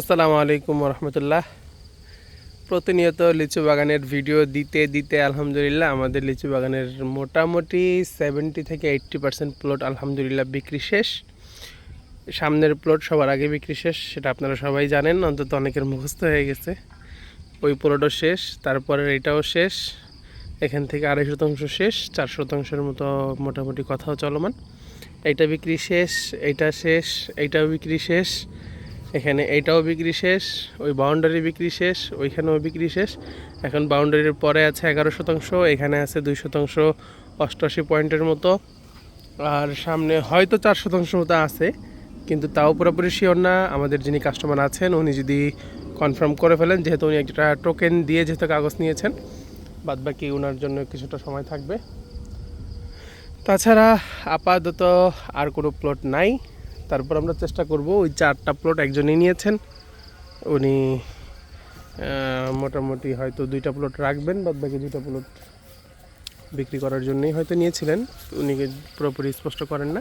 আসসালামু আলাইকুম রহমতুল্লাহ। প্রতিনিয়ত লিচু বাগানের ভিডিও দিতে দিতে আলহামদুলিল্লাহ আমাদের লিচু বাগানের মোটামুটি 70 থেকে 80% প্লট আলহামদুলিল্লাহ বিক্রি শেষ। সামনের প্লট সবার আগে বিক্রি শেষ, সেটা আপনারা সবাই জানেন, অন্তত অনেকের মুখস্থ হয়ে গেছে। ওই প্লটও শেষ, তারপরে এটাও শেষ, এখান থেকে 2.5 শতাংশ শেষ, 4 শতাংশের মতো মোটামুটি কথাও চলমান। এইটা বিক্রি শেষ, এইটা শেষ, এইটাও বিক্রি শেষ, এখানে এইটাও বিক্রি শেষ, ওই বাউন্ডারি বিক্রি শেষ, ওইখানেও বিক্রি শেষ। এখন বাউন্ডারির পরে আছে 11 শতাংশ, এখানে আছে 2 শতাংশ 88 পয়েন্টের মতো, আর সামনে হয়তো 4 শতাংশ মতো আছে, কিন্তু তাও পুরোপুরি শিওর না। আমাদের যিনি কাস্টমার আছেন উনি যদি কনফার্ম করে ফেলেন, যেহেতু উনি একটা টোকেন দিয়ে যেহেতু কাগজ নিয়েছেন, বাদবাকি ওনার জন্য কিছুটা সময় থাকবে। তাছাড়া আপাতত আর কোনো প্লট নাই। তারপর আমরা চেষ্টা করব, ওই 4টা প্লট একজনই নিয়েছেন, উনি মোটামুটি হয়তো 2টা প্লট রাখবেন, বাদবাকি 2টা প্লট বিক্রি করার জন্যই হয়তো নিয়েছিলেন, উনি পুরোপুরি স্পষ্ট করেন না।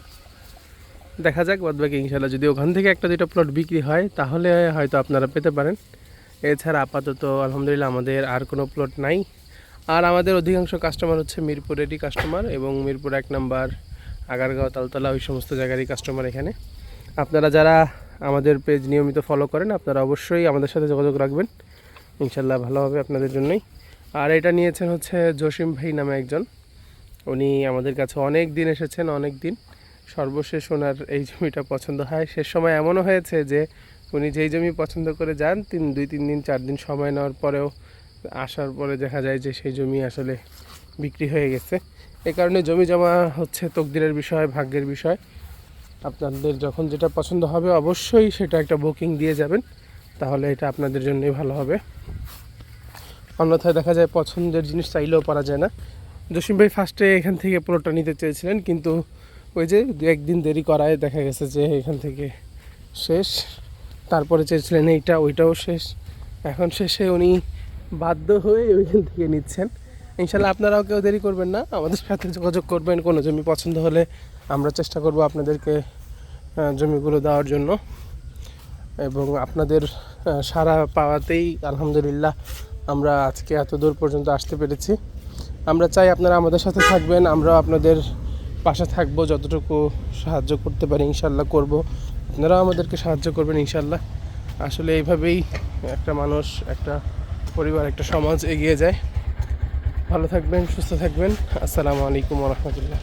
দেখা যাক, বাদবাকি ইনশাল্লাহ যদি ওখান থেকে 1-2টা প্লট বিক্রি হয় তাহলে হয়তো আপনারা পেতে পারেন। এছাড়া আপাতত আলহামদুলিল্লাহ আমাদের আর কোনো প্লট নাই। আর আমাদের অধিকাংশ কাস্টমার হচ্ছে মিরপুরেরই কাস্টমার, এবং মিরপুর 1 নম্বর, আগারগাঁও, তালতলা, ওই সমস্ত জায়গারই কাস্টমার এখানে। আপনারা যারা আমাদের পেজ নিয়মিত ফলো করেন, আপনারা অবশ্যই আমাদের সাথে যোগাযোগ রাখবেন, ইনশাল্লাহ ভালো হবে আপনাদের জন্যই। আর এটা নিয়েছেন হচ্ছে জসিম ভাই নামে একজন, উনি আমাদের কাছে অনেক দিন এসেছেন, অনেক দিন। সর্বশেষ ওনার এই জমিটা পছন্দ হয়। শেষ সময় এমনও হয়েছে যে উনি যেই জমি পছন্দ করে যান, 2-3 দিন 4 দিন সময় নেওয়ার পরেও আসার পরে দেখা যায় যে সেই জমি আসলে বিক্রি হয়ে গেছে। এ কারণে জমি জমা হচ্ছে তকদিরের বিষয়, ভাগ্যের বিষয়। আপনাদের যখন যেটা পছন্দ হবে অবশ্যই সেটা একটা বুকিং দিয়ে যাবেন, তাহলে এটা আপনাদের জন্যই ভালো হবে। অন্যথায় দেখা যায় পছন্দের জিনিস চাইলেও পারা যায় না। জসিম ভাই ফার্স্টে এখান থেকে প্লটটা নিতে চেয়েছিলেন, কিন্তু ওই যে 2-1 দিন দেরি করায় দেখা গেছে যে এখান থেকে শেষ। তারপরে চেয়েছিলেন এইটা, ওইটাও শেষ। এখন শেষে উনি বাধ্য হয়ে ওইখান থেকে নিচ্ছেন। ইনশাল্লাহ আপনারাও কেউ দেরি করবেন না, আমাদের সাথে যোগাযোগ করবেন। কোনো জমি পছন্দ হলে আমরা চেষ্টা করব আপনাদেরকে জমিগুলো দেওয়ার জন্য, এবং আপনাদের সাড়া পাওয়াতেই আলহামদুলিল্লাহ আমরা আজকে এত দূর পর্যন্ত আসতে পেরেছি। আমরা চাই আপনারা আমাদের সাথে থাকবেন, আমরাও আপনাদের পাশে থাকবো, যতটুকু সাহায্য করতে পারি ইনশাল্লাহ করব। আপনারাও আমাদেরকে সাহায্য করবেন ইনশাল্লাহ। আসলে এইভাবেই একটা মানুষ, একটা পরিবার, একটা সমাজ এগিয়ে যায়। ভালো থাকবেন, সুস্থ থাকবেন। আসসালামু আলাইকুম রহমতুল্লাহ।